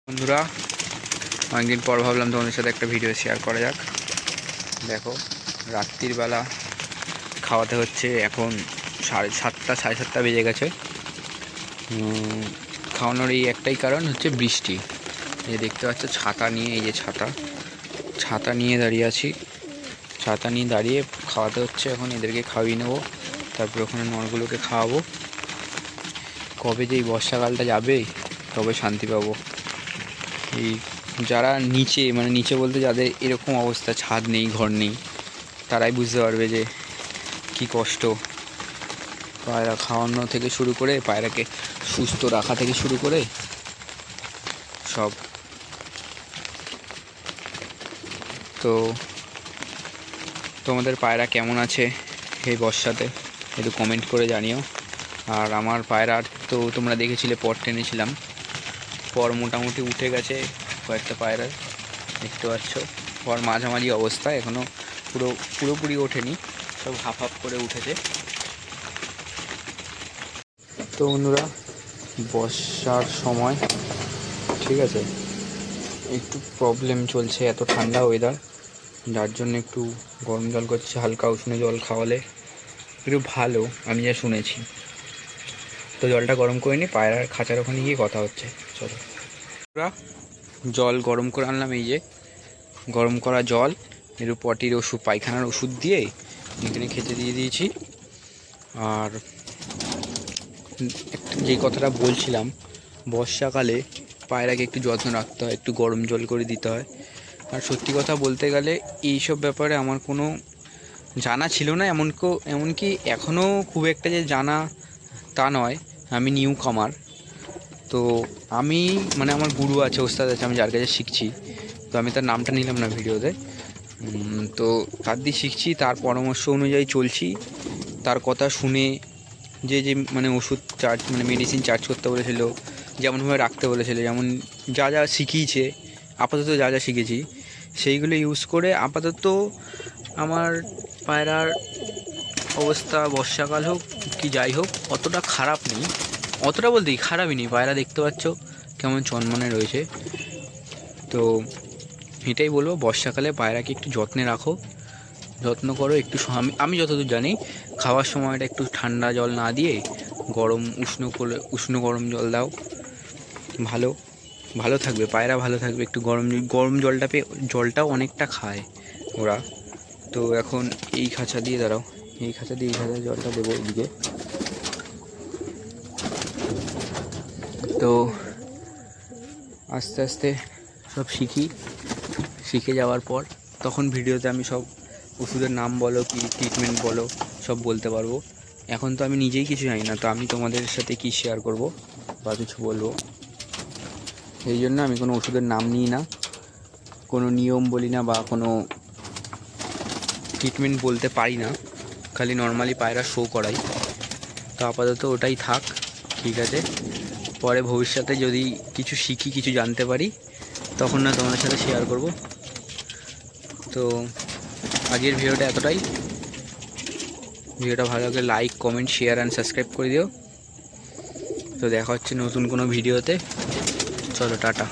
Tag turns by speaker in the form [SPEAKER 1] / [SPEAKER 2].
[SPEAKER 1] বন্ধুরা, অনেকদিন পর ভাবলাম তোমাদের সাথে একটা ভিডিও শেয়ার করা যাক। দেখো, রাত্রির বেলা খাওয়াতে হচ্ছে। এখন 7:30 বেজে গেছে। খাওয়ানোর এই একটাই কারণ হচ্ছে বৃষ্টি। এই দেখতে পাচ্ছ ছাতা নিয়ে, এই যে ছাতা নিয়ে দাঁড়িয়ে আছি। ছাতা নিয়ে দাঁড়িয়ে খাওয়াতে হচ্ছে। এখন এদেরকে খাওয়িয়ে নেবো, তারপরে ওখানে নলগুলোকে খাওয়াবো। কবে যে এই বর্ষাকালটা যাবে তবে শান্তি পাবো। এই যারা নিচে বলতে যাদের এরকম অবস্থা, ছাদ নেই, ঘর নেই, তারাই বুঝতে পারবে যে কি কষ্ট। পায়রা খাওয়ানো থেকে শুরু করে, পায়রাকে সুস্থ রাখা থেকে শুরু করে সব। তো তোমাদের পায়রা কেমন আছে এই বর্ষাতে একটু কমেন্ট করে জানিও। আর আমার পায়রার তো তোমরা দেখেছিলে, পর টেনেছিলাম, পর মোটামুটি উঠে গেছে কয়েকটা পায়রার, দেখতে পাচ্ছ। পর মাঝামাঝি অবস্থা, এখনও পুরোপুরি ওঠেনি, সব হাফ হাফ করে উঠেছে। তো বন্ধুরা, বর্ষার সময় ঠিক আছে, একটু প্রবলেম চলছে, এত ঠান্ডা ওয়েদার, যার জন্য একটু গরম জল করছে। হালকা উষ্ণ জল খাওয়ালে একটু ভালো, আমি যা শুনেছি। তো জলটা গরম করে নিই, পায়রার খাঁচার ওখানে গিয়ে কথা হচ্ছে। চলো, জল গরম করে আনলাম। এই যে গরম করা জল, একটু পটির ওষুধ, পায়খানার ওষুধ দিয়ে এখানে খেতে দিয়ে দিয়েছি। আর যেই কথাটা বলছিলাম, বর্ষাকালে পায়রাকে একটু যত্ন রাখতে হয়, একটু গরম জল করে দিতে হয়। আর সত্যি কথা বলতে গেলে এইসব ব্যাপারে আমার কোনো জানা ছিল না, এমনকি এখনও খুব একটা যে জানা তা নয়। আমি নিউ কামার। তো আমি আমার গুরু আছে, ওস্তাদ আছে, আমি যার কাছে শিখছি। তো আমি তার নামটা নিলাম না ভিডিওতে। তো তার দিয়ে শিখছি, তার পরামর্শ অনুযায়ী চলছি। তার কথা শুনে যে ওষুধ চার্জ, মেডিসিন চার্জ করতে বলেছিল, যেমনভাবে রাখতে বলেছিল, যেমন যা যা শিখিয়েছে, আপাতত যা যা শিখেছি সেইগুলো ইউজ করে আপাতত আমার পায়রার অবস্থা, বর্ষাকাল হোক কি যাই হোক, অতটা খারাপ নেই। অতটা বলতেই খারাপই নেই। পায়রা দেখতে পাচ্ছ কেমন চনমনে রয়েছে। তো এটাই বলবো, বর্ষাকালে পায়রাকে একটু যত্নে রাখো, যত্ন করো একটু। আমি যতদূর জানি, খাওয়ার সময়টা একটু ঠান্ডা জল না দিয়ে উষ্ণ গরম জল দাও, ভালো থাকবে পায়রা, ভালো থাকবে। একটু গরম জলটা পেয়ে, জলটাও অনেকটা খায় ওরা। তো এখন এই খাঁচা দিয়ে দাঁড়াও, এই খাঁচা জলটা দেবো এদিকে। তো আস্তে আস্তে সব শিখে যাওয়ার পর তখন ভিডিওতে আমি সব ওষুধের নাম বলো কি ট্রিটমেন্ট বলো সব বলতে পারবো। এখন তো আমি নিজেই কিছু জানি না, তো আমি তোমাদের সাথে কি শেয়ার করব বা কিছু বলবো, এই জন্য আমি কোনো ওষুধের নাম নিই না, কোনো নিয়ম বলি না, বা কোনো ট্রিটমেন্ট বলতে পারি না। খালি নর্মালি পায়রা শো করাই। তো আপাতত ওটাই থাক, ঠিক আছে। পরে ভবিষ্যতে যদি কিছু শিখি, কিছু জানতে পারি, তখন না তোমাদের সাথে শেয়ার করব। তো আজকের ভিডিওটা এতটাই। ভিডিওটা ভালো লাগলে like, comment, share and subscribe করে দিও। তো দেখা হচ্ছে নতুন কোনো ভিডিওতে। চলো, টাটা।